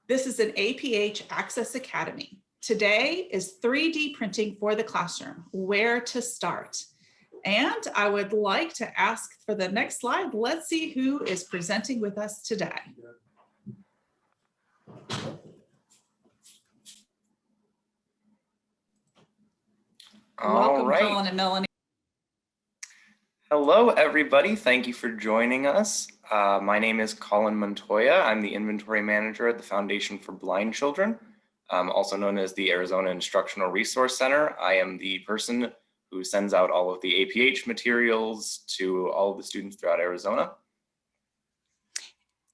This is an APH Access Academy. Today is 3D printing for the classroom, where to start. And I would like to ask for the next slide, let's see who is presenting with us today. Welcome, Colin and Melanie. Hello, everybody. Thank you for joining us. My name is Colin Montoya. I'm the inventory manager at the Foundation for Blind Children, also known as the Arizona Instructional Resource Center. I am the person who sends out all of the APH materials to all of the students throughout Arizona.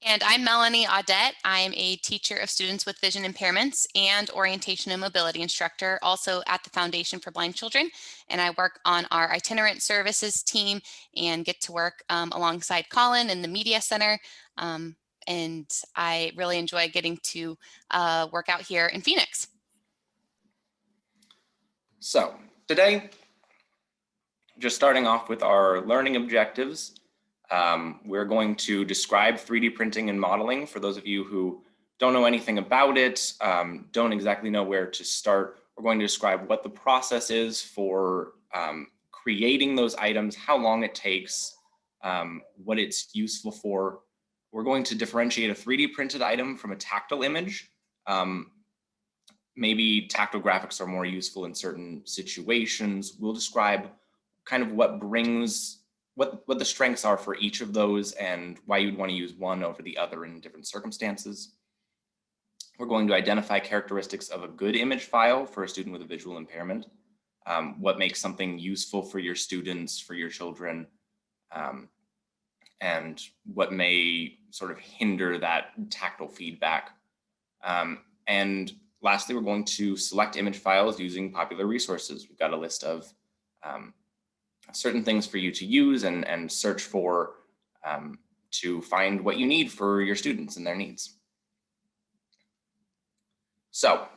And I'm Melanie Audet. I am a teacher of students with vision impairments and orientation and mobility instructor, also at the Foundation for Blind Children. And I work on our itinerant services team and get to work alongside Colin in the Media Center. And I really enjoy getting to work out here in Phoenix. So today, just starting off with our learning objectives, we're going to describe 3D printing and modeling for those of you who don't know anything about it, don't exactly know where to start. We're going to describe what the process is for creating those items, how long it takes, what it's useful for. We're going to differentiate a 3D printed item from a tactile image. Maybe tactile graphics are more useful in certain situations. We'll describe kind of what the strengths are for each of those and why you'd want to use one over the other in different circumstances. We're going to identify characteristics of a good image file for a student with a visual impairment, what makes something useful for your students, for your children, and what may sort of hinder that tactile feedback. And lastly, we're going to select image files using popular resources. We've got a list of certain things for you to use and search for to find what you need for your students and their needs. So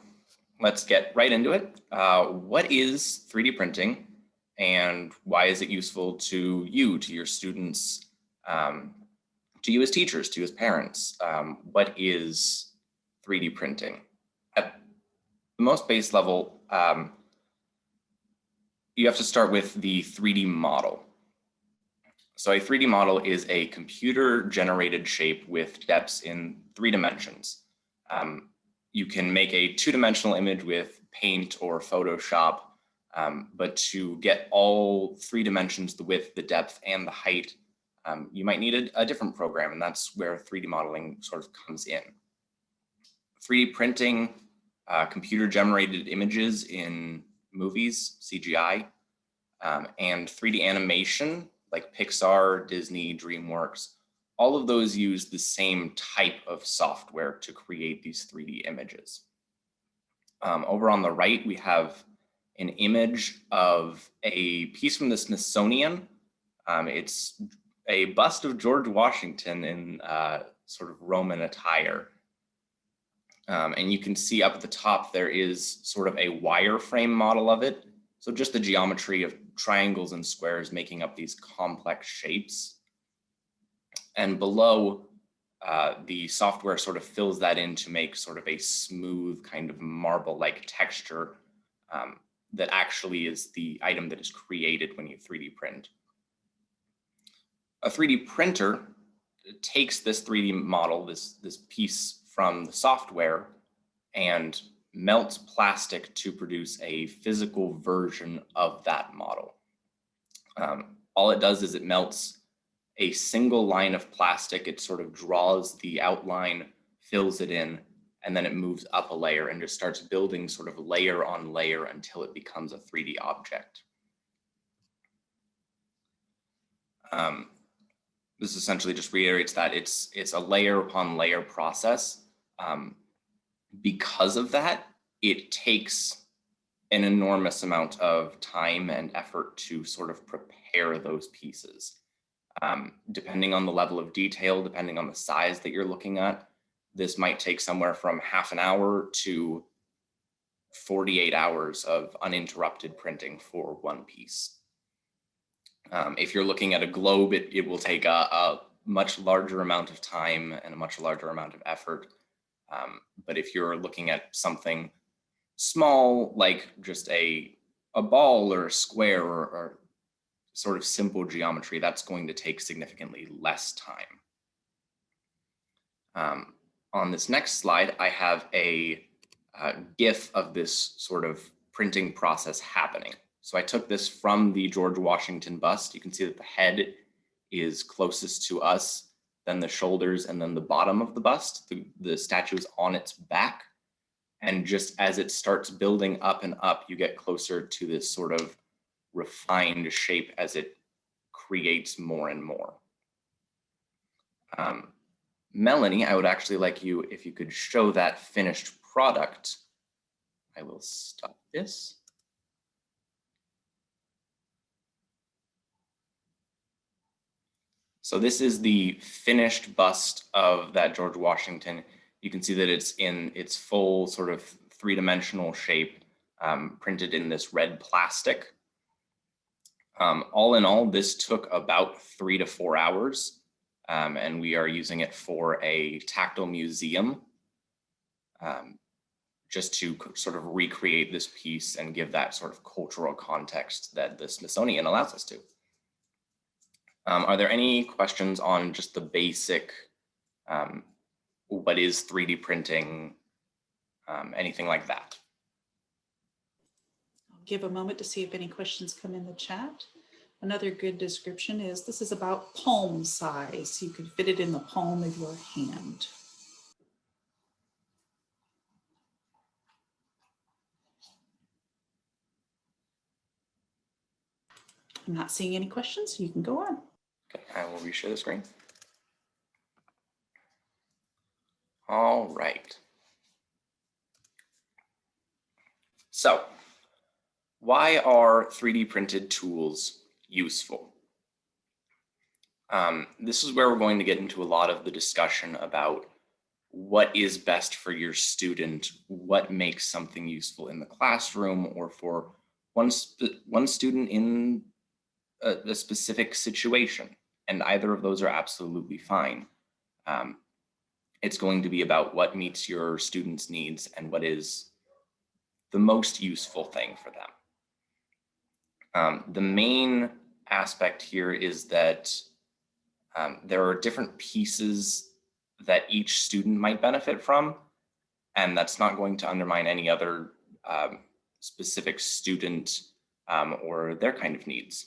let's get right into it. What is 3D printing and why is it useful to you, to your students, to you as teachers, to you as parents? What is 3D printing? At the most base level, you have to start with the 3D model. So a 3D model is a computer generated shape with depths in 3 dimensions. You can make a 2-dimensional image with Paint or Photoshop, but to get all 3 dimensions, the width, the depth, and the height, you might need a different program, and that's where 3D modeling sort of comes in. 3D printing, computer generated images in movies, CGI, and 3D animation like Pixar, Disney, DreamWorks, all of those use the same type of software to create these 3D images. Over on the right, we have an image of a piece from the Smithsonian. It's a bust of George Washington in sort of Roman attire. And you can see up at the top, there is sort of a wireframe model of it. So just the geometry of triangles and squares making up these complex shapes. And below, the software sort of fills that in to make sort of a smooth kind of marble-like texture that actually is the item that is created when you 3D print. A 3D printer takes this 3D model, this piece from the software, and melts plastic to produce a physical version of that model. All it does is it melts a single line of plastic. It sort of draws the outline, fills it in, and then it moves up a layer and just starts building sort of layer on layer until it becomes a 3D object. This essentially just reiterates that it's a layer upon layer process. Because of that, it takes an enormous amount of time and effort to sort of prepare those pieces. Depending on the level of detail, depending on the size that you're looking at, this might take somewhere from half an hour to 48 hours of uninterrupted printing for one piece. If you're looking at a globe, it will take a much larger amount of time and a much larger amount of effort. But if you're looking at something small, like just a ball or a square or sort of simple geometry, that's going to take significantly less time. On this next slide, I have a GIF of this sort of printing process happening. So I took this from the George Washington bust. You can see that the head is closest to us, then the shoulders, and then the bottom of the bust. The statue is on its back. And just as it starts building up and up, you get closer to this sort of refined shape as it creates more and more. Melanie, I would actually like you, if you could show that finished product. I will stop this. So this is the finished bust of that George Washington. You can see that it's in its full sort of three-dimensional shape, printed in this red plastic. All in all, this took about 3 to 4 hours, and we are using it for a tactile museum, just to sort of recreate this piece and give that sort of cultural context that the Smithsonian allows us to. Are there any questions on just the basic, what is 3D printing, anything like that? I'll give a moment to see if any questions come in the chat. Another good description is this is about palm size. You could fit it in the palm of your hand. I'm not seeing any questions, so you can go on. Okay, I will reshare the screen. All right. So, why are 3D printed tools useful? This is where we're going to get into a lot of the discussion about what is best for your student, what makes something useful in the classroom or for one student in a specific situation. And either of those are absolutely fine. It's going to be about what meets your students' needs and what is the most useful thing for them. The main aspect here is that there are different pieces that each student might benefit from, and that's not going to undermine any other specific student or their kind of needs.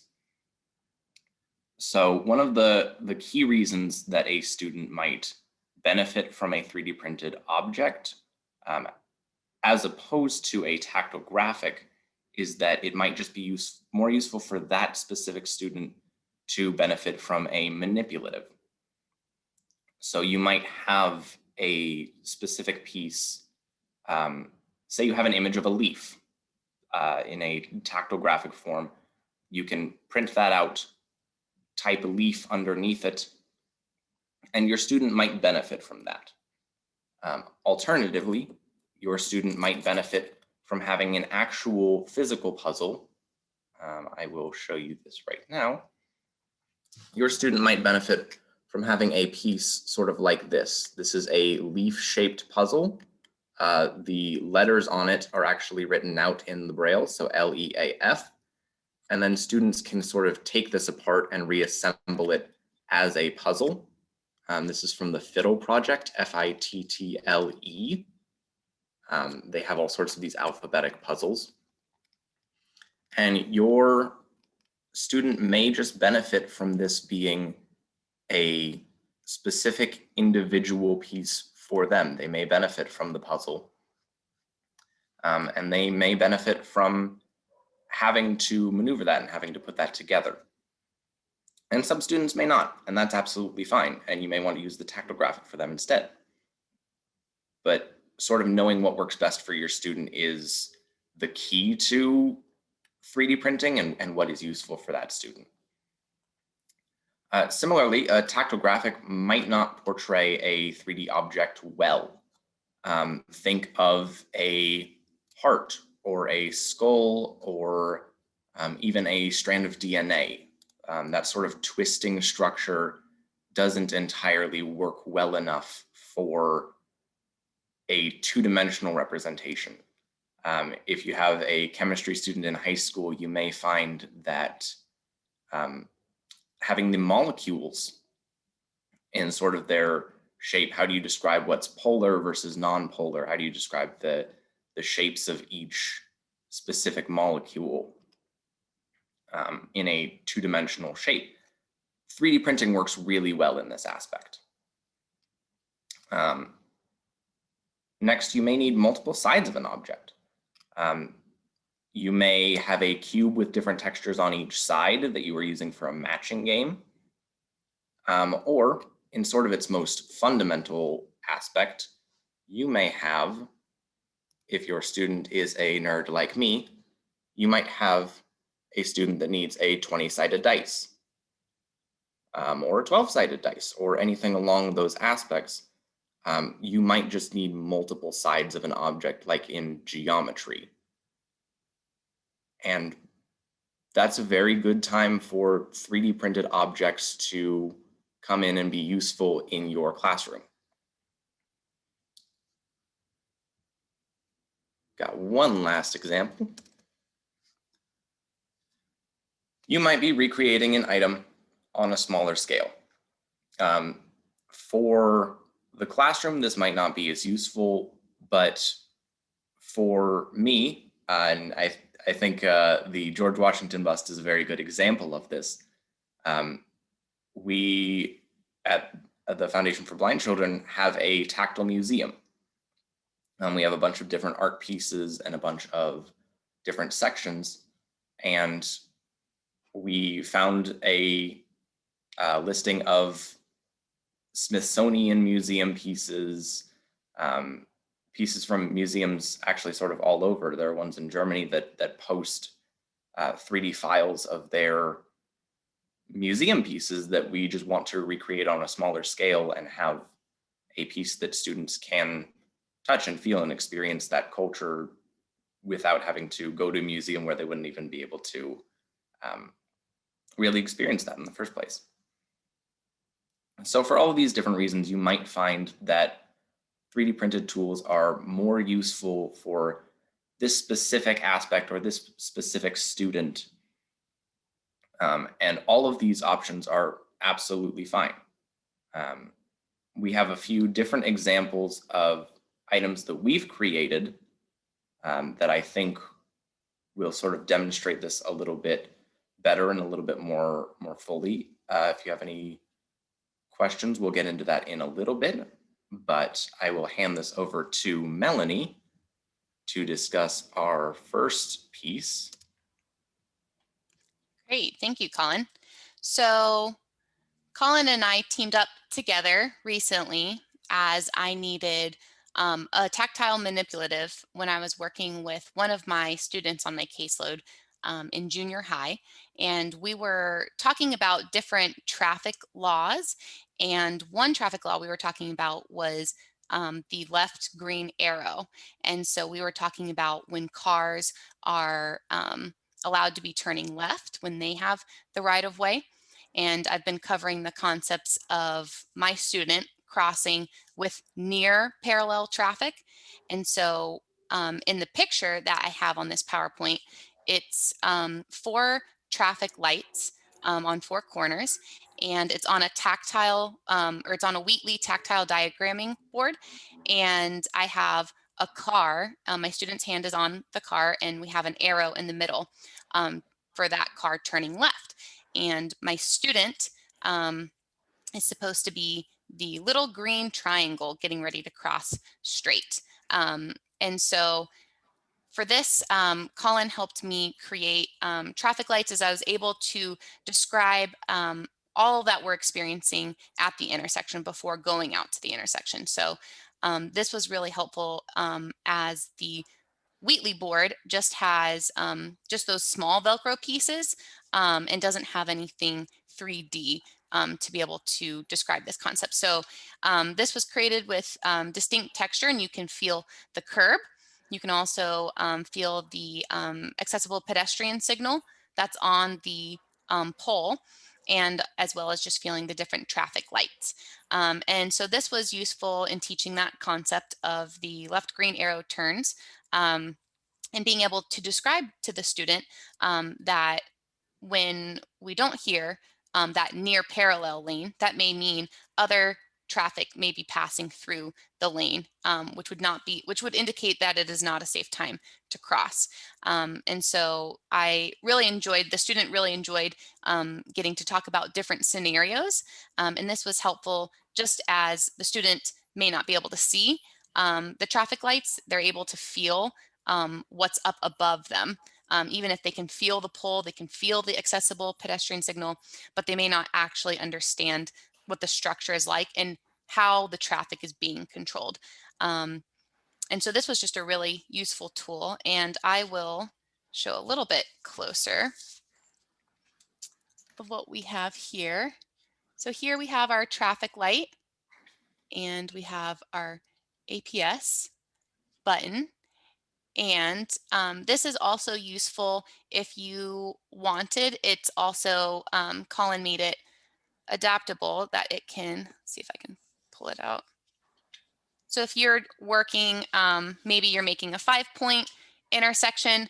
So one of the key reasons that a student might benefit from a 3D printed object, as opposed to a tactile graphic, is that it might just be more useful for that specific student to benefit from a manipulative. So you might have a specific piece, say you have an image of a leaf in a tactile graphic form. You can print that out, type a leaf underneath it, and your student might benefit from that. Alternatively, your student might benefit from having an actual physical puzzle. I will show you this right now. Your student might benefit from having a piece sort of like this. This is a leaf-shaped puzzle. The letters on it are actually written out in the Braille, so L-E-A-F. And then students can sort of take this apart and reassemble it as a puzzle. This is from the Fiddle project, F-I-T-T-L-E. They have all sorts of these alphabetic puzzles. And your student may just benefit from this being a specific individual piece for them. They may benefit from the puzzle. And they may benefit from having to maneuver that and having to put that together. And some students may not, and that's absolutely fine. And you may want to use the tactile graphic for them instead. But sort of knowing what works best for your student is the key to 3D printing and what is useful for that student. Similarly, a tactile graphic might not portray a 3D object well. Think of a heart or a skull or even a strand of DNA. That sort of twisting structure doesn't entirely work well enough for a two-dimensional representation. If you have a chemistry student in high school, you may find that having the molecules in sort of their shape, how do you describe what's polar versus non-polar? How do you describe the shapes of each specific molecule in a two-dimensional shape? 3D printing works really well in this aspect. Next, you may need multiple sides of an object. You may have a cube with different textures on each side that you are using for a matching game. Or in sort of its most fundamental aspect, you may have, if your student is a nerd like me, you might have a student that needs a 20-sided dice, or a 12-sided dice, or anything along those aspects. You might just need multiple sides of an object, like in geometry. And that's a very good time for 3D printed objects to come in and be useful in your classroom. Got one last example. You might be recreating an item on a smaller scale. For the classroom, this might not be as useful, but for me, and I think the George Washington bust is a very good example of this. We at the Foundation for Blind Children have a tactile museum. We have a bunch of different art pieces and a bunch of different sections. And we found a listing of Smithsonian museum pieces, pieces from museums actually sort of all over. There are ones in Germany that post 3D files of their museum pieces that we just want to recreate on a smaller scale and have a piece that students can touch and feel and experience that culture without having to go to a museum where they wouldn't even be able to really experience that in the first place. So for all of these different reasons, you might find that 3D printed tools are more useful for this specific aspect or this specific student. And all of these options are absolutely fine. We have a few different examples of items that we've created that I think will sort of demonstrate this a little bit better and a little bit more fully. If you have any questions, we'll get into that in a little bit, but I will hand this over to Melanie to discuss our first piece. Great, thank you, Colin. So Colin and I teamed up together recently as I needed a tactile manipulative when I was working with one of my students on my caseload in junior high. And we were talking about different traffic laws. And one traffic law we were talking about was the left green arrow. And so we were talking about when cars are allowed to be turning left when they have the right of way. And I've been covering the concepts of my student crossing with near parallel traffic. And so in the picture that I have on this PowerPoint, it's 4 traffic lights on 4 corners, and it's on a tactile, or it's on a Wheatley tactile diagramming board. And I have a car, my student's hand is on the car, and we have an arrow in the middle for that car turning left. And my student is supposed to be the little green triangle getting ready to cross straight. And so for this, Colin helped me create traffic lights as I was able to describe all that we're experiencing at the intersection before going out to the intersection. So this was really helpful as the Wheatley board just has just those small Velcro pieces and doesn't have anything 3D to be able to describe this concept. So this was created with distinct texture, and you can feel the curb. You can also feel the accessible pedestrian signal that's on the pole. and as well as just feeling the different traffic lights. And so this was useful in teaching that concept of the left green arrow turns, and being able to describe to the student that when we don't hear that near parallel lane, that may mean other traffic may be passing through the lane, which would indicate that it is not a safe time to cross. And so the student really enjoyed getting to talk about different scenarios. And this was helpful just as the student may not be able to see the traffic lights, they're able to feel what's up above them. Even if they can feel the pole, they can feel the accessible pedestrian signal, but they may not actually understand what the structure is like and how the traffic is being controlled. And so this was just a really useful tool, and I will show a little bit closer of what we have here. So here we have our traffic light, and we have our APS button. And this is also useful if you wanted. It's also, Colin made it adaptable that it can, see if I can pull it out. So if you're working, maybe you're making a 5-point intersection,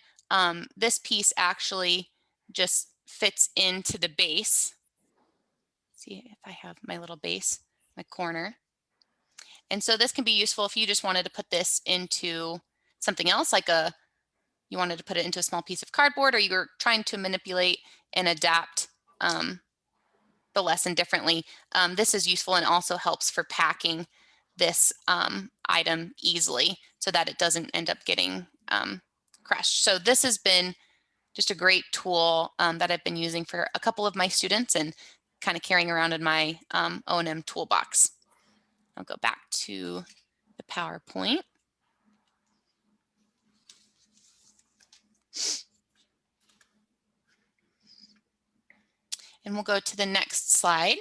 this piece actually just fits into the base. See if I have my little base, my corner. And so this can be useful if you just wanted to put this into something else, like you wanted to put it into a small piece of cardboard, or you were trying to manipulate and adapt the lesson differently. This is useful and also helps for packing this item easily so that it doesn't end up getting crushed. So this has been just a great tool that I've been using for a couple of my students and kind of carrying around in my O&M toolbox. I'll go back to the PowerPoint. And we'll go to the next slide.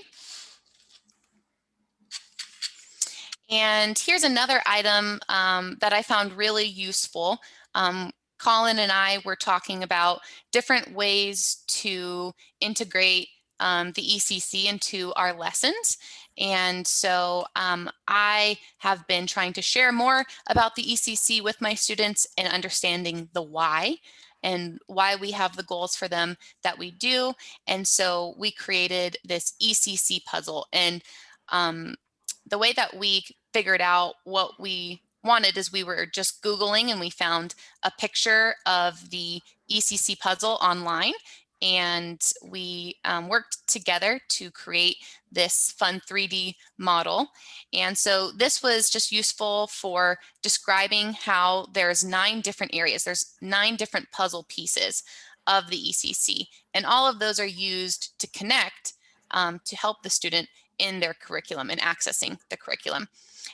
And here's another item that I found really useful. Colin and I were talking about different ways to integrate the ECC into our lessons. And so I have been trying to share more about the ECC with my students and understanding the why and why we have the goals for them that we do. And so we created this ECC puzzle. And the way that we figured out what we wanted is we were just Googling and we found a picture of the ECC puzzle online, and we worked together to create this fun 3D model. And so this was just useful for describing how there's 9 different areas. There's 9 different puzzle pieces of the ECC, and all of those are used to connect to help the student in their curriculum and accessing the curriculum.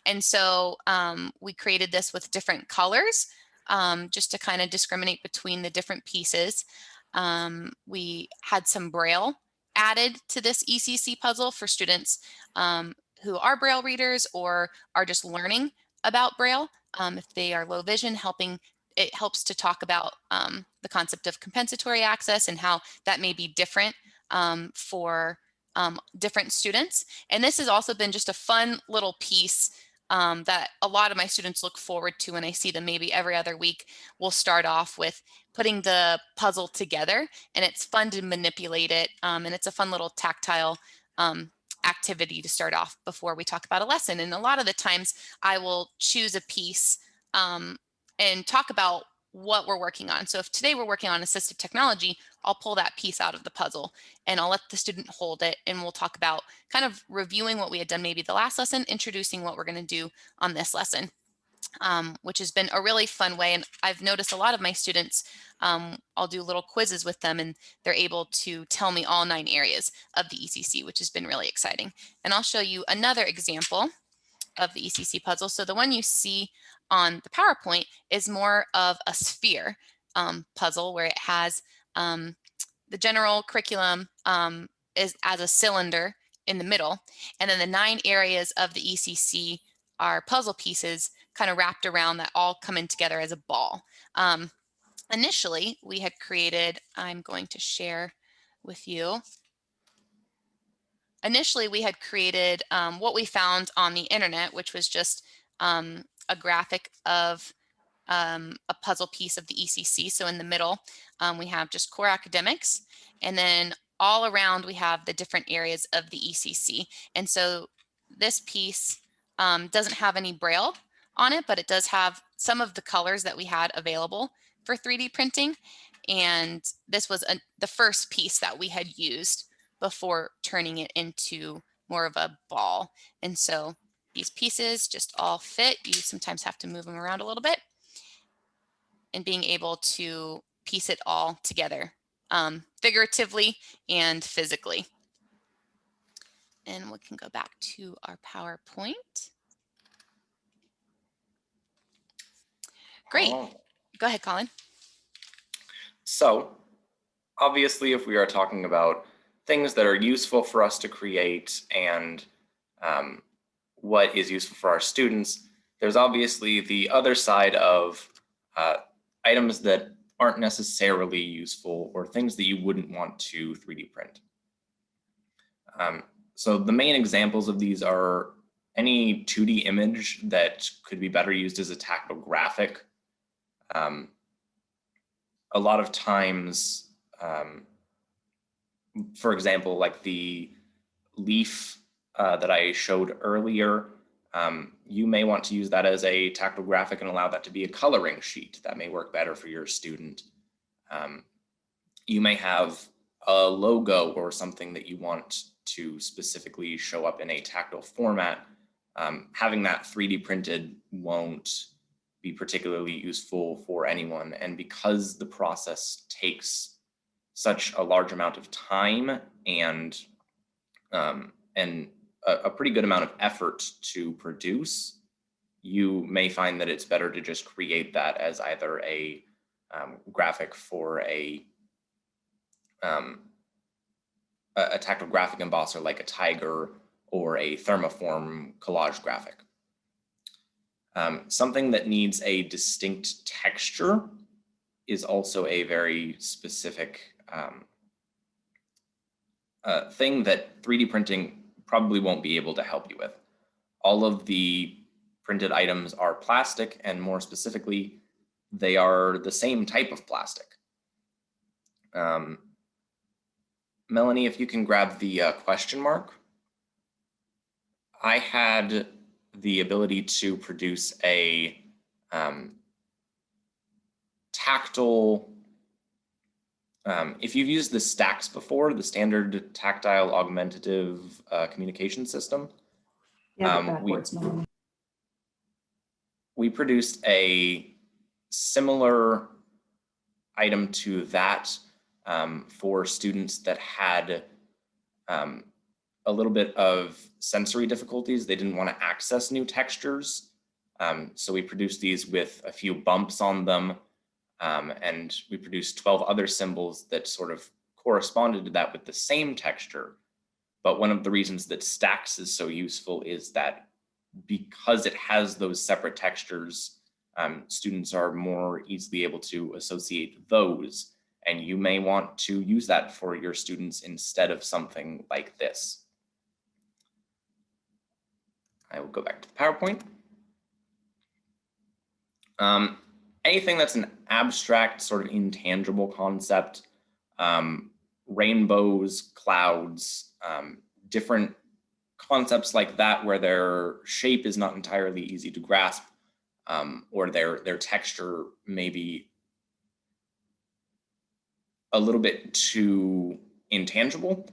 And so we created this with different colors just to kind of discriminate between the different pieces. We had some Braille added to this ECC puzzle for students who are Braille readers or are just learning about Braille. If they are low vision, it helps to talk about the concept of compensatory access and how that may be different for different students. And this has also been just a fun little piece that a lot of my students look forward to when I see them maybe every other week. We'll start off with putting the puzzle together, and it's fun to manipulate it. And it's a fun little tactile activity to start off before we talk about a lesson. And a lot of the times I will choose a piece and talk about what we're working on. So if today we're working on assistive technology, I'll pull that piece out of the puzzle and I'll let the student hold it, and we'll talk about kind of reviewing what we had done maybe the last lesson, introducing what we're going to do on this lesson, which has been a really fun way. And I've noticed a lot of my students, I'll do little quizzes with them and they're able to tell me all 9 areas of the ECC, which has been really exciting. And I'll show you another example of the ECC puzzle. So the one you see on the PowerPoint is more of a sphere puzzle where it has the general curriculum is as a cylinder in the middle, and then the 9 areas of the ECC are puzzle pieces kind of wrapped around that all come in together as a ball. Initially, we had created, I'm going to share with you initially we had created what we found on the internet, which was just a graphic of a puzzle piece of the ECC. So in the middle, we have just core academics, and then all around we have the different areas of the ECC. And so this piece doesn't have any Braille on it, but it does have some of the colors that we had available for 3D printing. And this was the first piece that we had used before turning it into more of a ball. And so these pieces just all fit. You sometimes have to move them around a little bit, and being able to piece it all together, figuratively and physically. And we can go back to our PowerPoint. Great. Go ahead, Colin. So obviously, if we are talking about things that are useful for us to create and what is useful for our students, there's obviously the other side of items that aren't necessarily useful or things that you wouldn't want to 3D print. So the main examples of these are any 2D image that could be better used as a tactile graphic. A lot of times, for example, like the leaf that I showed earlier, you may want to use that as a tactile graphic and allow that to be a coloring sheet. That may work better for your student. You may have a logo or something that you want to specifically show up in a tactile format. Having that 3D printed won't be particularly useful for anyone. And because the process takes such a large amount of time and a pretty good amount of effort to produce, you may find that it's better to just create that as either a graphic for a tactile graphic embosser like a tiger or a thermoform collage graphic. Something that needs a distinct texture is also a very specific thing that 3D printing probably won't be able to help you with. All of the printed items are plastic, and more specifically, they are the same type of plastic. Melanie, if you can grab the question mark. I had the ability to produce a tactile, if you've used the stacks before, the standard tactile augmentative communication system. Yeah, we produced a similar item to that for students that had a little bit of sensory difficulties. They didn't want to access new textures. So we produced these with a few bumps on them. And we produced 12 other symbols that sort of corresponded to that with the same texture. But one of the reasons that stacks is so useful is that because it has those separate textures, students are more easily able to associate those. And you may want to use that for your students instead of something like this. I will go back to the PowerPoint. Anything that's an abstract, sort of intangible concept, rainbows, clouds, different concepts like that where their shape is not entirely easy to grasp, or their texture may be a little bit too intangible.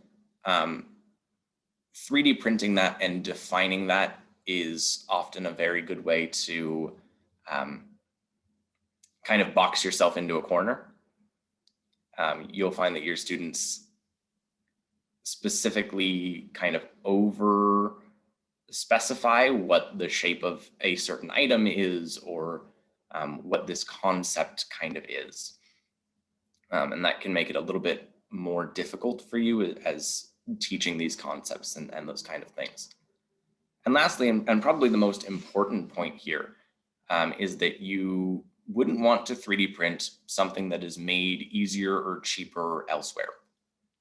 3D printing that and defining that is often a very good way to kind of box yourself into a corner. You'll find that your students specifically kind of over specify what the shape of a certain item is, or what this concept kind of is. And that can make it a little bit more difficult for you as teaching these concepts and those kind of things. And lastly, and probably the most important point here, is that you wouldn't want to 3D print something that is made easier or cheaper elsewhere.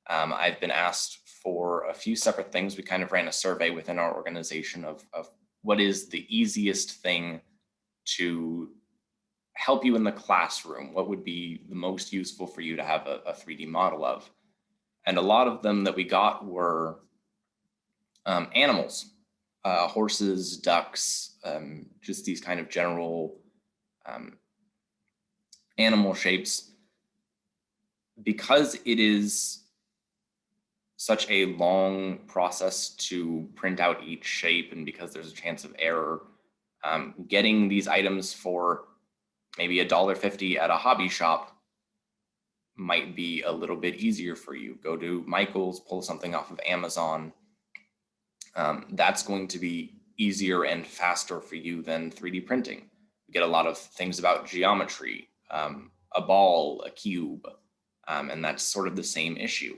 I've been asked for a few separate things. We kind of ran a survey within our organization of what is the easiest thing to help you in the classroom. What would be the most useful for you to have a 3D model of? And a lot of them that we got were animals, horses, ducks, just these kind of general animal shapes. Because it is such a long process to print out each shape, and because there's a chance of error, getting these items for maybe $1.50 at a hobby shop might be a little bit easier for you. Go to Michael's, pull something off of Amazon. That's going to be easier and faster for you than 3D printing. You get a lot of things about geometry, a ball, a cube, and that's sort of the same issue.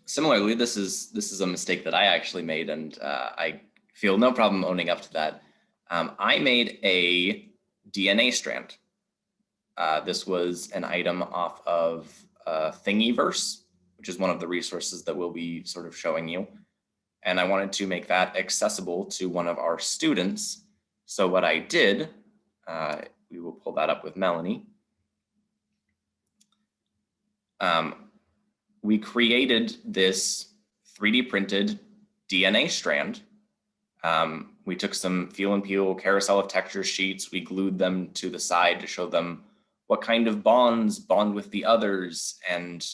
Similarly, this is a mistake that I actually made, and I feel no problem owning up to that. I made a DNA strand. This was an item off of Thingiverse, which is one of the resources that we'll be sort of showing you. And I wanted to make that accessible to one of our students. So what I did, we will pull that up with Melanie. We created this 3D printed DNA strand. We took some Feel and Peel carousel of texture sheets. We glued them to the side to show them what kind of bonds bond with the others, and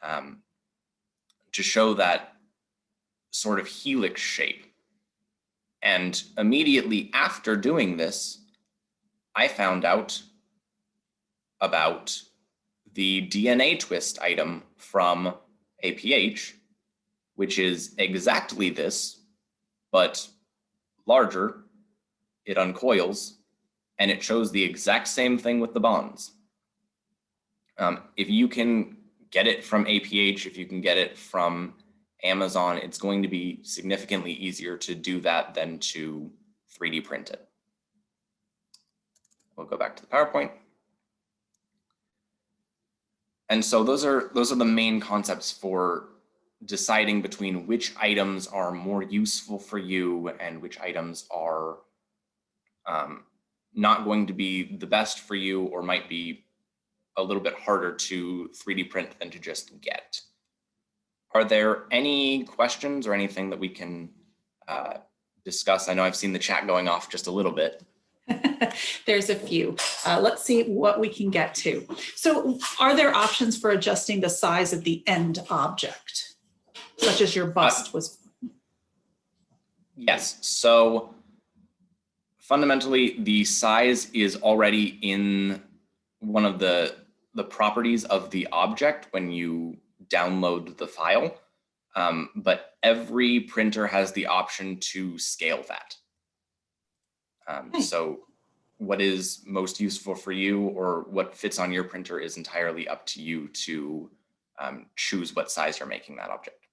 to show that sort of helix shape. And immediately after doing this, I found out about the DNA twist item from APH, which is exactly this, but larger. It uncoils, and it shows the exact same thing with the bonds. If you can get it from APH, if you can get it from Amazon, it's going to be significantly easier to do that than to 3D print it. We'll go back to the PowerPoint. And so those are the main concepts for deciding between which items are more useful for you and which items are not going to be the best for you, or might be a little bit harder to 3D print than to just get. Are there any questions or anything that we can discuss? I know I've seen the chat going off just a little bit. There's a few. Let's see what we can get to. So are there options for adjusting the size of the end object, such as your bust was? Yes. So fundamentally, the size is already in one of the properties of the object when you download the file, but every printer has the option to scale that. So what is most useful for you or what fits on your printer is entirely up to you to choose what size you're making that object.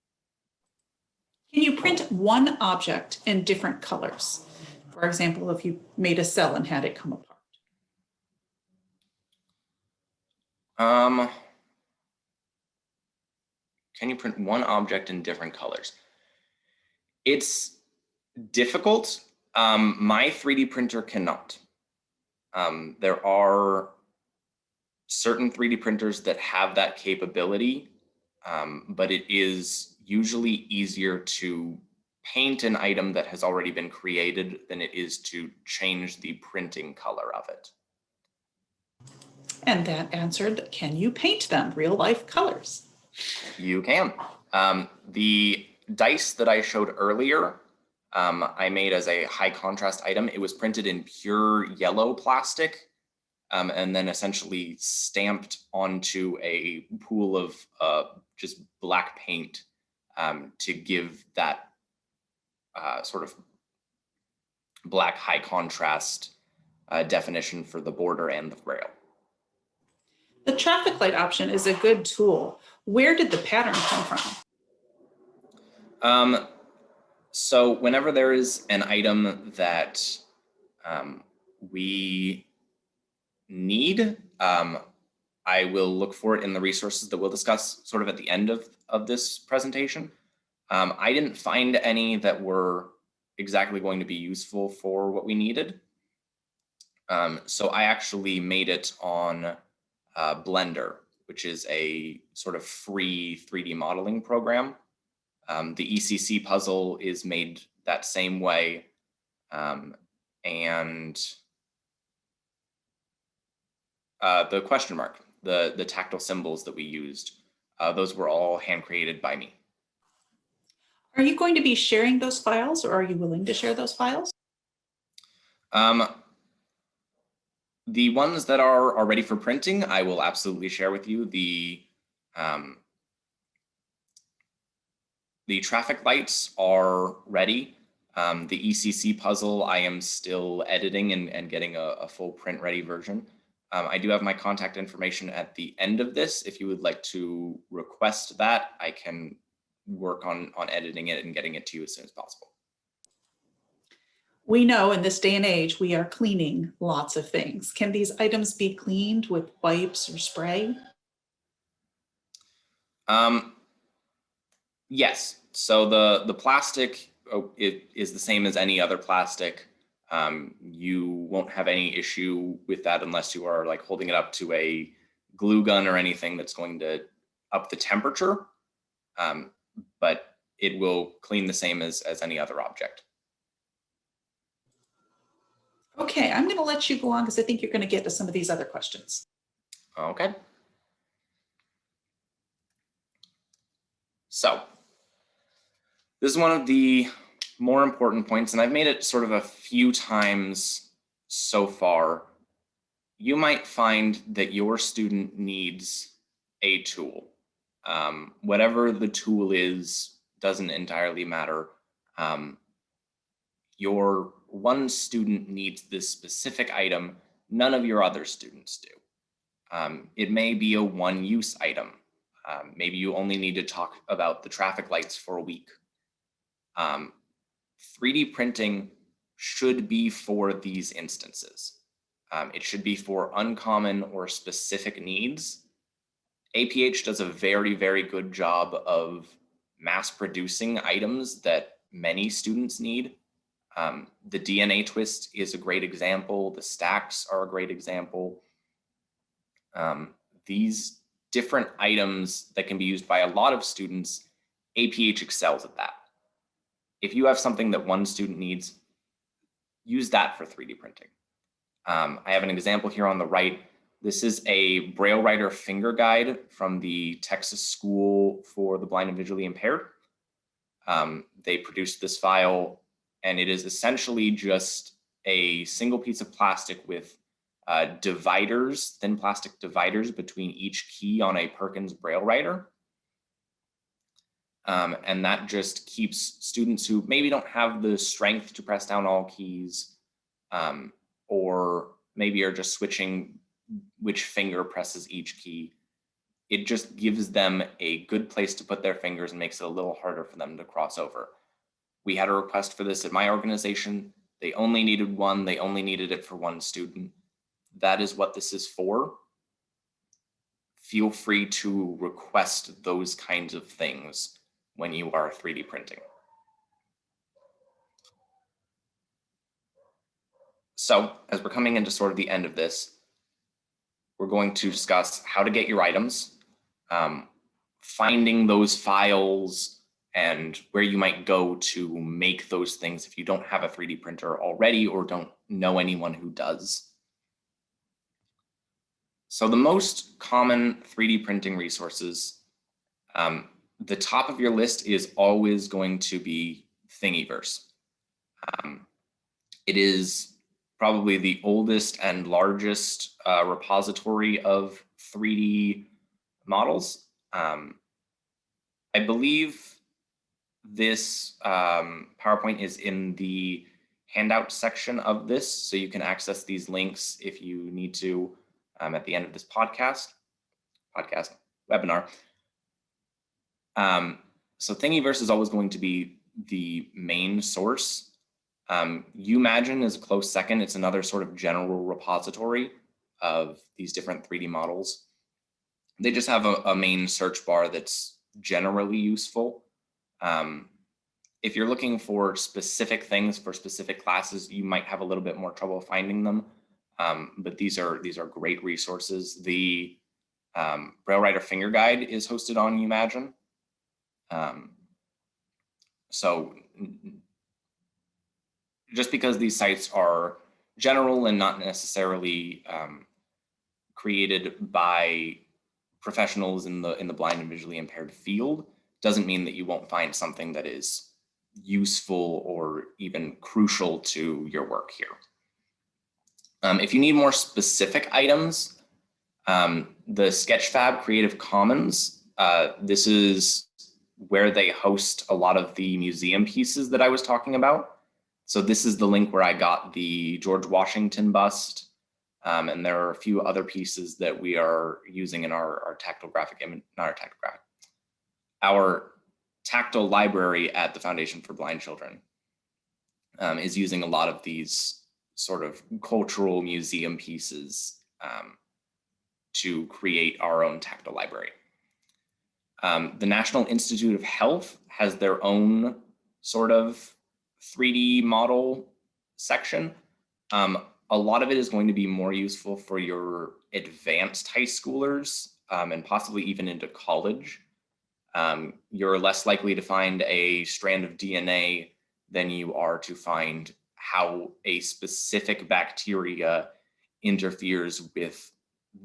Can you print one object in different colors? For example, if you made a cell and had it come apart. Can you print one object in different colors? It's difficult. My 3D printer cannot. There are certain 3D printers that have that capability, but it is usually easier to paint an item that has already been created than it is to change the printing color of it. And that answered, can you paint them real life colors? You can. The dice that I showed earlier, I made as a high contrast item. It was printed in pure yellow plastic, and then essentially stamped onto a pool of just black paint to give that sort of black high contrast definition for the border and the rail. The traffic light option is a good tool. Where did the pattern come from? So whenever there is an item that we need, I will look for it in the resources that we'll discuss sort of at the end of this presentation. I didn't find any that were exactly going to be useful for what we needed. So I actually made it on Blender, which is a sort of free 3D modeling program. The ECC Puzzle is made that same way. And the question mark, the tactile symbols that we used, those were all hand created by me. Are you going to be sharing those files, or are you willing to share those files? The ones that are ready for printing, I will absolutely share with you. The traffic lights are ready. The ECC puzzle, I am still editing and getting a full print ready version. I do have my contact information at the end of this. If you would like to request that, I can work on editing it and getting it to you as soon as possible. We know in this day and age, we are cleaning lots of things. Can these items be cleaned with wipes or spray? Yes. So the plastic it is the same as any other plastic. You won't have any issue with that unless you are like holding it up to a glue gun or anything that's going to up the temperature. But it will clean the same as any other object. Okay, I'm going to let you go on because I think you're going to get to some of these other questions. Okay. So this is one of the more important points, and I've made it sort of a few times so far. You might find that your student needs a tool. Whatever the tool is doesn't entirely matter. Your one student needs this specific item, none of your other students do. It may be a one-use item. Maybe you only need to talk about the traffic lights for a week. 3D printing should be for these instances. It should be for uncommon or specific needs. APH does a very, very good job of mass producing items that many students need. The DNA twist is a great example. The stacks are a great example. These different items that can be used by a lot of students, APH excels at that. If you have something that one student needs, use that for 3D printing. I have an example here on the right. This is a Braille writer finger guide from the Texas School for the Blind and Visually Impaired. They produced this file, and it is essentially just a single piece of plastic with dividers, thin plastic dividers between each key on a Perkins Braille writer. And that just keeps students who maybe don't have the strength to press down all keys, or maybe are just switching which finger presses each key. It just gives them a good place to put their fingers and makes it a little harder for them to cross over. We had a request for this at my organization. They only needed one. They only needed it for one student. That is what this is for. Feel free to request those kinds of things when you are 3D printing. So as we're coming into sort of the end of this, we're going to discuss how to get your items, finding those files, and where you might go to make those things if you don't have a 3D printer already or don't know anyone who does. So the most common 3D printing resources, the top of your list is always going to be Thingiverse. It is probably the oldest and largest repository of 3D models. I believe this PowerPoint is in the handout section of this, so you can access these links if you need to at the end of this webinar. So Thingiverse is always going to be the main source. Imagine is a close second. It's another sort of general repository of these different 3D models. They just have a main search bar that's generally useful. If you're looking for specific things for specific classes, you might have a little bit more trouble finding them. But these are great resources. The Braille Writer Finger Guide is hosted on Umagine. So just because these sites are general and not necessarily created by professionals in the blind and visually impaired field doesn't mean that you won't find something that is useful or even crucial to your work here. If you need more specific items, the Sketchfab Creative Commons, this is where they host a lot of the museum pieces that I was talking about. So this is the link where I got the George Washington bust, and there are a few other pieces that we are using in our tactile graphic image, not our tactile graphic, our tactile library at the Foundation for Blind Children is using a lot of these sort of cultural museum pieces to create our own tactile library. The National Institute of Health has their own sort of 3D model section. A lot of it is going to be more useful for your advanced high schoolers and possibly even into college. You're less likely to find a strand of DNA than you are to find how a specific bacteria interferes with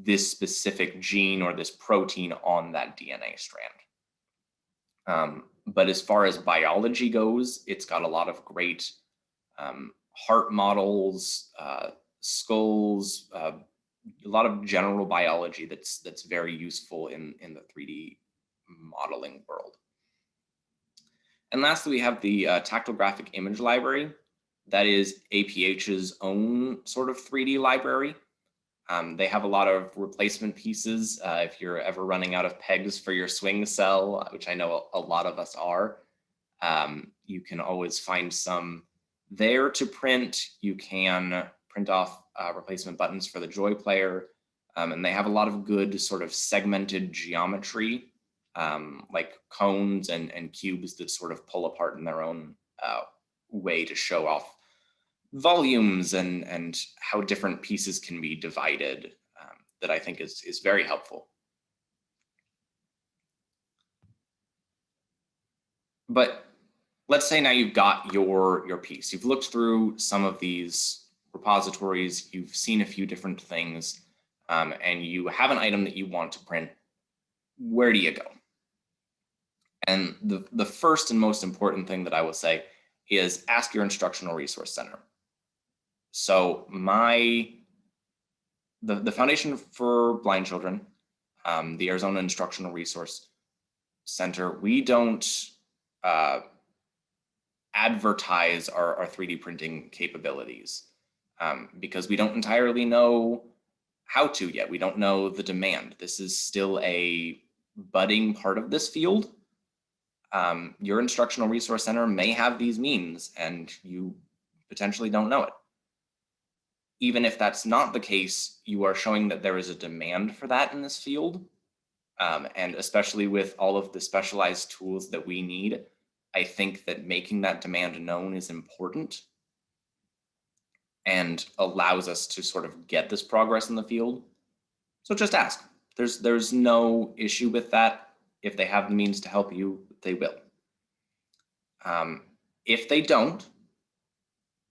this specific gene or this protein on that DNA strand. But as far as biology goes, it's got a lot of great heart models, skulls, a lot of general biology that's very useful in the 3D modeling world. And lastly, we have the Tactile Graphic Image Library. That is APH's own sort of 3D library. They have a lot of replacement pieces. If you're ever running out of pegs for your swing cell, which I know a lot of us are, you can always find some there to print. You can print off replacement buttons for the Joy Player. And they have a lot of good sort of segmented geometry, like cones and cubes that sort of pull apart in their own way to show off volumes and how different pieces can be divided, that I think is very helpful. But let's say now you've got your piece. You've looked through some of these repositories, you've seen a few different things, and you have an item that you want to print. Where do you go? And the first and most important thing that I will say is ask your instructional resource center. So the Foundation for Blind Children, the Arizona Instructional Resource Center, we don't advertise our 3D printing capabilities because we don't entirely know how to yet. We don't know the demand. This is still a budding part of this field. Your instructional resource center may have these means and you potentially don't know it. Even if that's not the case, you are showing that there is a demand for that in this field. And especially with all of the specialized tools that we need, I think that making that demand known is important and allows us to sort of get this progress in the field. So just ask. There's no issue with that. If they have the means to help you, they will. If they don't,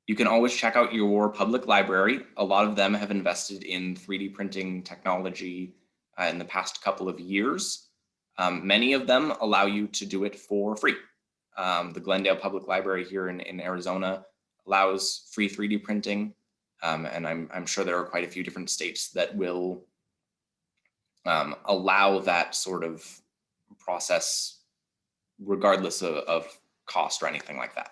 you can always check out your public library. A lot of them have invested in 3D printing technology in the past couple of years. Many of them allow you to do it for free. The Glendale Public Library here in Arizona allows free 3D printing. And I'm sure there are quite a few different states that will allow that sort of process regardless of cost or anything like that.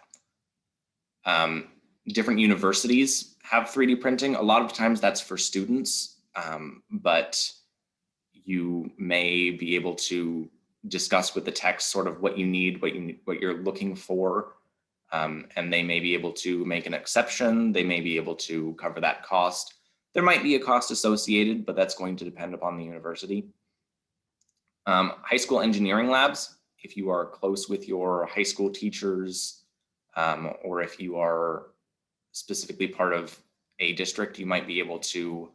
Different universities have 3D printing. A lot of times that's for students, but you may be able to discuss with the text sort of what you need, what you're looking for, and they may be able to make an exception. They may be able to cover that cost. There might be a cost associated, but that's going to depend upon the university. High school engineering labs, if you are close with your high school teachers, or if you are specifically part of a district, you might be able to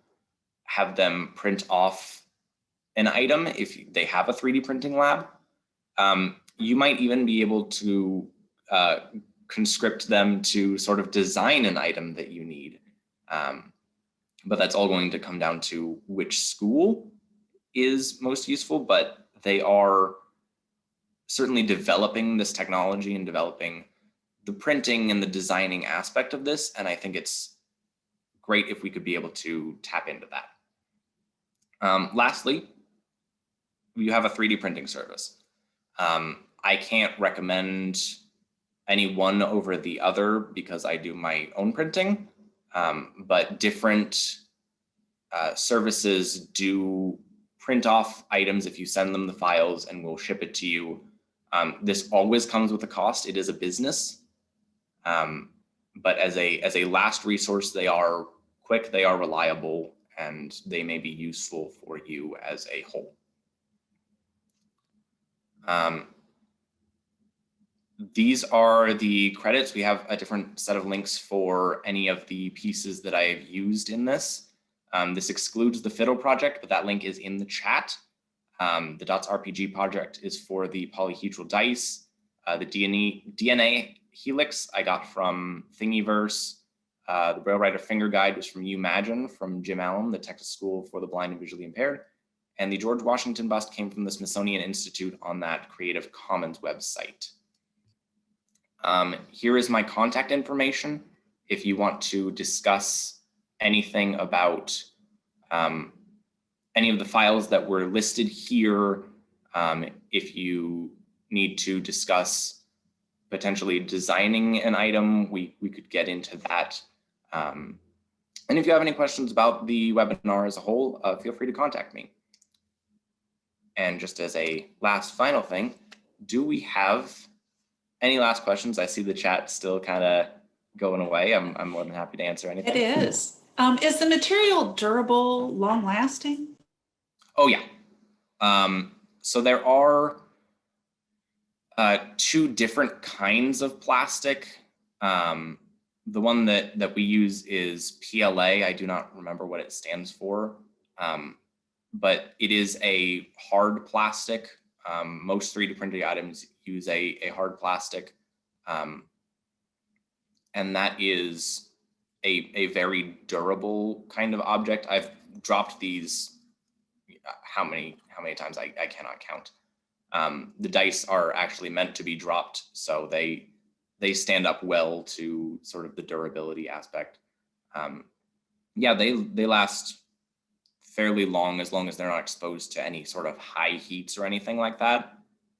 have them print off an item if they have a 3D printing lab. You might even be able to conscript them to sort of design an item that you need. But that's all going to come down to which school is most useful, but they are certainly developing this technology and developing the printing and the designing aspect of this. And I think it's great if we could be able to tap into that. Lastly, you have a 3D printing service. I can't recommend any one over the other because I do my own printing, but different services do print off items if you send them the files and we'll ship it to you. This always comes with a cost. It is a business, but as a last resource, they are quick, they are reliable, and they may be useful for you as a whole. These are the credits. We have a different set of links for any of the pieces that I have used in this. This excludes the fiddle project, but that link is in the chat. The Dots RPG project is for the polyhedral dice. The DNA helix I got from Thingiverse. The Braille Writer Finger Guide was from Umagine from Jim Allen, the Texas School for the Blind and Visually Impaired. And the George Washington bust came from the Smithsonian Institute on that Creative Commons website. Here is my contact information. If you want to discuss anything about any of the files that were listed here, if you need to discuss potentially designing an item, we could get into that. And if you have any questions about the webinar as a whole, feel free to contact me. And just as a last final thing, do we have any last questions? I see the chat still kind of going away. I'm more than happy to answer anything. It is. Is the material durable, long lasting? Oh yeah. So there are two different kinds of plastic. The one that we use is PLA. I do not remember what it stands for, but it is a hard plastic. Most 3D printed items use a hard plastic, and that is a very durable kind of object. I've dropped these how many times I cannot count. The dice are actually meant to be dropped, so they stand up well to sort of the durability aspect. Yeah, they last fairly long as they're not exposed to any sort of high heats or anything like that.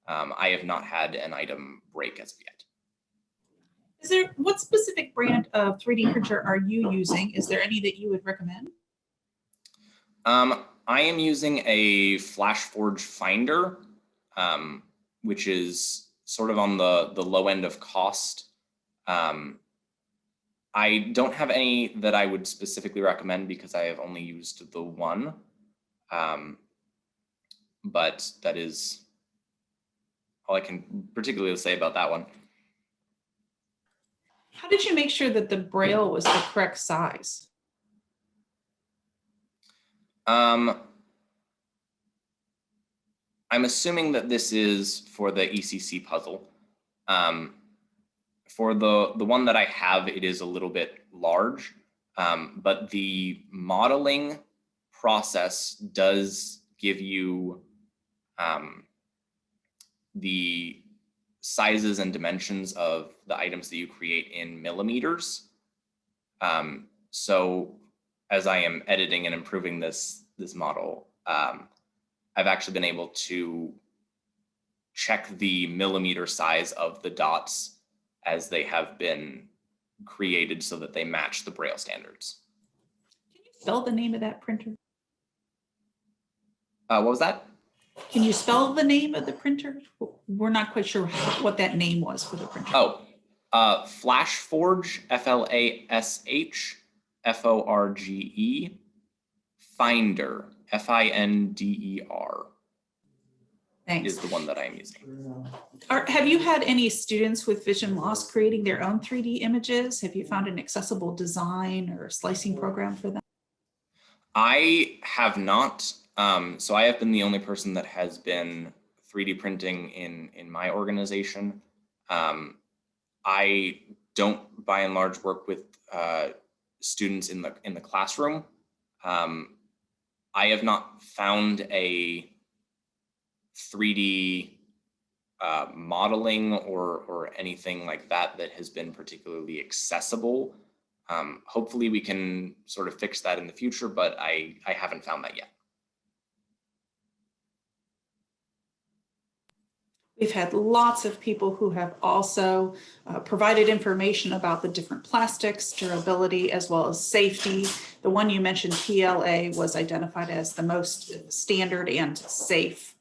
I have not had an item break as of yet. What specific brand of 3D printer are you using? Is there any that you would recommend? I am using a FlashForge Finder, which is sort of on the low end of cost. I don't have any that I would specifically recommend because I have only used the one, but that is all I can particularly say about that one. How did you make sure that the Braille was the correct size? I'm assuming that this is for the ECC puzzle. For the one that I have, it is a little bit large, but the modeling process does give you the sizes and dimensions of the items that you create in millimeters. So as I am editing and improving this model, I've actually been able to check the millimeter size of the dots as they have been created so that they match the Braille standards. Can you spell the name of that printer? What was that? Can you spell the name of the printer? We're not quite sure what that name was for the printer. Oh, FlashForge, FlashForge, Finder, Finder. Thanks. is the one that I'm using. Have you had any students with vision loss creating their own 3D images? Have you found an accessible design or slicing program for them? I have not. So I have been the only person that has been 3D printing in my organization. I don't, by and large, work with students in the classroom. I have not found a 3D modeling or anything like that that has been particularly accessible. Hopefully we can sort of fix that in the future, but I haven't found that yet. We've had lots of people who have also provided information about the different plastics, durability, as well as safety. The one you mentioned, PLA, was identified as the most standard and safe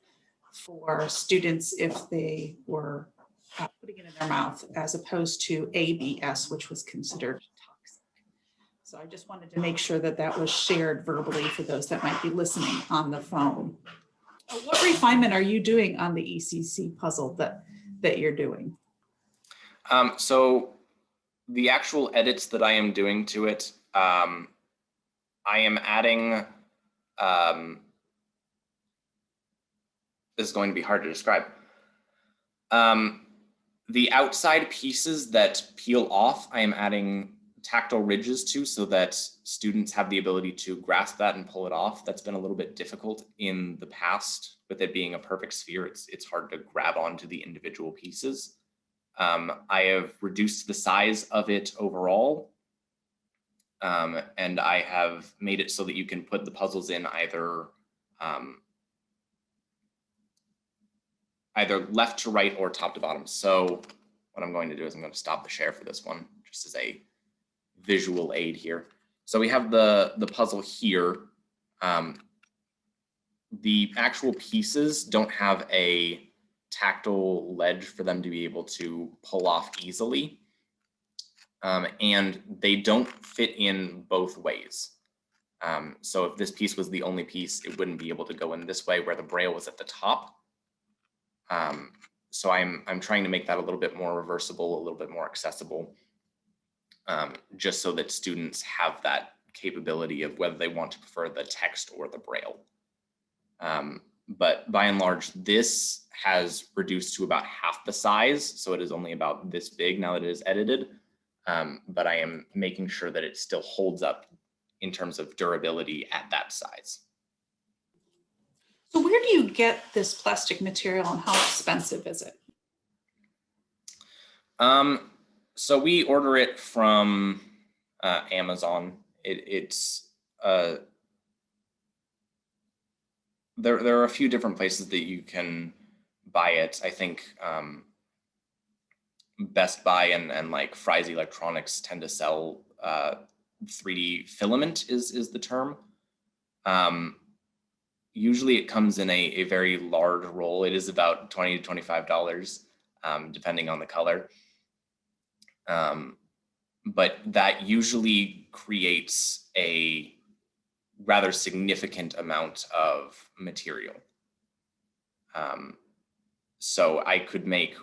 for students if they were putting it in their mouth, as opposed to ABS, which was considered toxic. So I just wanted to make sure that that was shared verbally for those that might be listening on the phone. What refinement are you doing on the ECC puzzle that you're doing? So the actual edits that I am doing to it, I am adding, this is going to be hard to describe. The outside pieces that peel off, I am adding tactile ridges to, so that students have the ability to grasp that and pull it off. That's been a little bit difficult in the past with it being a perfect sphere. It's hard to grab onto the individual pieces. I have reduced the size of it overall. And I have made it so that you can put the puzzles in either left to right or top to bottom. So what I'm going to do is I'm going to stop the share for this one, just as a visual aid here. So we have the puzzle here. The actual pieces don't have a tactile ledge for them to be able to pull off easily. And they don't fit in both ways. So if this piece was the only piece, it wouldn't be able to go in this way where the braille was at the top. So I'm trying to make that a little bit more reversible, a little bit more accessible, just so that students have that capability of whether they want to prefer the text or the braille. But by and large, this has reduced to about half the size. So it is only about this big now that it is edited. But I am making sure that it still holds up in terms of durability at that size. So where do you get this plastic material and how expensive is it? So we order it from Amazon. There are a few different places that you can buy it. I think Best Buy and like Fry's Electronics tend to sell 3D filament is the term. Usually it comes in a very large roll. It is about $20 to $25, depending on the color. But that usually creates a rather significant amount of material. So I could make,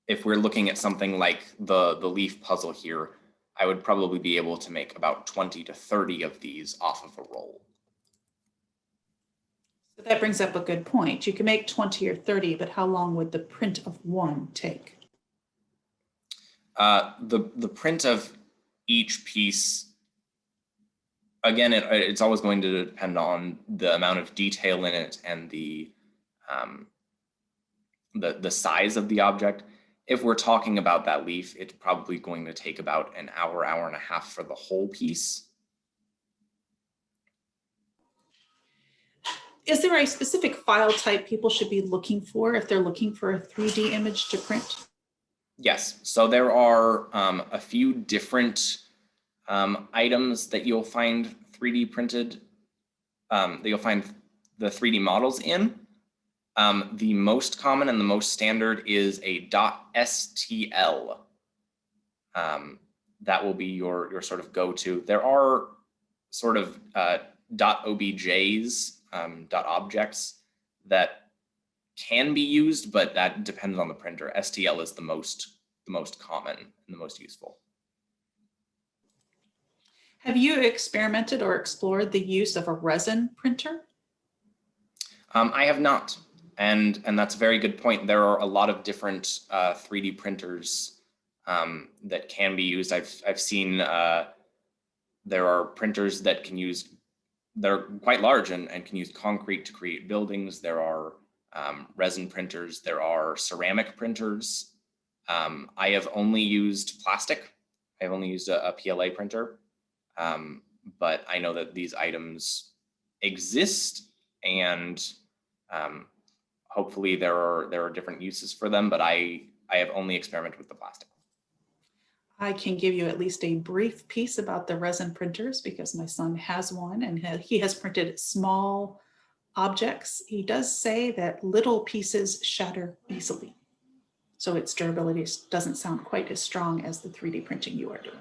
if we're looking at something like the leaf puzzle here, I would probably be able to make about 20 to 30 of these off of a roll. So that brings up a good point. You can make 20 or 30, but how long would the print of one take? The print of each piece, again, it's always going to depend on the amount of detail in it and the size of the object. If we're talking about that leaf, it's probably going to take about an hour and a half for the whole piece. Is there a specific file type people should be looking for if they're looking for a 3D image to print? Yes, so there are a few different items that you'll find 3D printed, that you'll find the 3D models in. The most common and the most standard is a .stl. That will be your sort of go-to. There are sort of .objs, .objects that can be used, but that depends on the printer. STL is the most common and the most useful. Have you experimented or explored the use of a resin printer? I have not, and that's a very good point. There are a lot of different 3D printers that can be used. I've seen there are printers that can use, they're quite large and can use concrete to create buildings. There are resin printers. There are ceramic printers. I have only used plastic. I've only used a PLA printer, but I know that these items exist, and hopefully there are different uses for them, but I have only experimented with the plastic. I can give you at least a brief piece about the resin printers because my son has one and he has printed small objects. He does say that little pieces shatter easily. So its durability doesn't sound quite as strong as the 3D printing you are doing.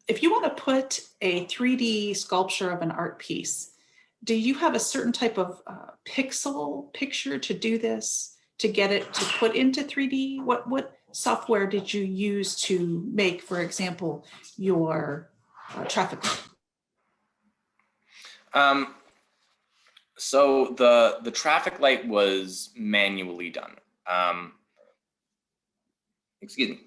If you want to put a 3D sculpture of an art piece, do you have a certain type of pixel picture to do this, to get it to put into 3D? What software did you use to make, for example, your traffic light? So the traffic light was manually done. Excuse me.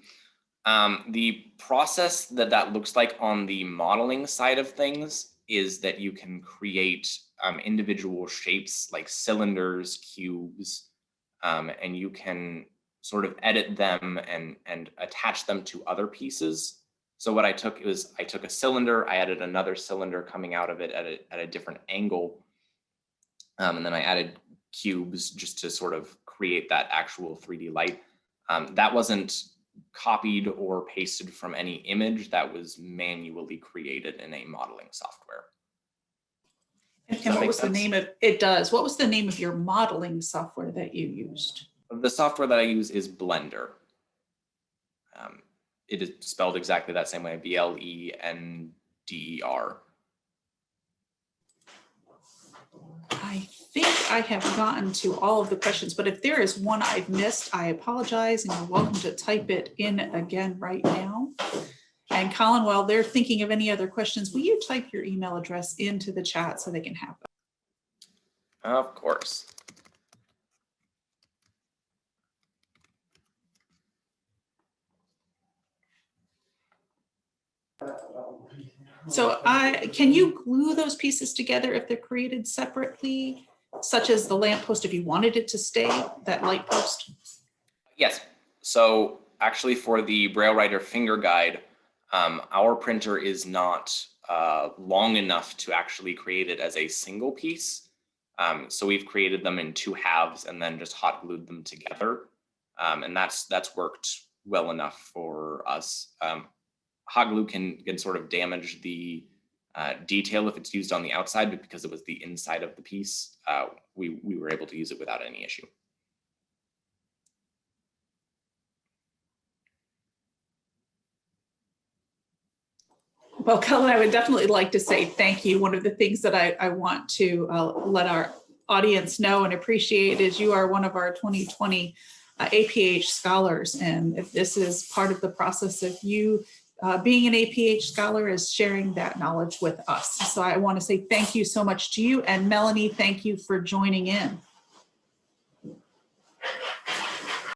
The process that looks like on the modeling side of things is that you can create individual shapes like cylinders, cubes, and you can sort of edit them and attach them to other pieces. So what I took was I took a cylinder, I added another cylinder coming out of it at a different angle, and then I added cubes just to sort of create that actual 3D light. That wasn't copied or pasted from any image. That was manually created in a modeling software. And what was the name of it? Does what was the name of your modeling software that you used? The software that I use is Blender. It is spelled exactly that same way, B-L-E-N-D-E-R. I think I have gotten to all of the questions, but if there is one I've missed, I apologize, and you're welcome to type it in again right now. And Colin, while they're thinking of any other questions, will you type your email address into the chat so they can have them? Of course. So can you glue those pieces together if they're created separately, such as the lamppost, if you wanted it to stay, that light post? Yes. So actually for the Braille Writer finger guide, our printer is not long enough to actually create it as a single piece. So we've created them in two halves and then just hot glued them together. And that's worked well enough for us. Hot glue can sort of damage the detail if it's used on the outside, but because it was the inside of the piece, we were able to use it without any issue. Well, Colin, I would definitely like to say thank you. One of the things that I want to let our audience know and appreciate is you are one of our 2020 APH scholars. And if this is part of the process of you being an APH scholar is sharing that knowledge with us. So I want to say thank you so much to you. And Melanie, thank you for joining in.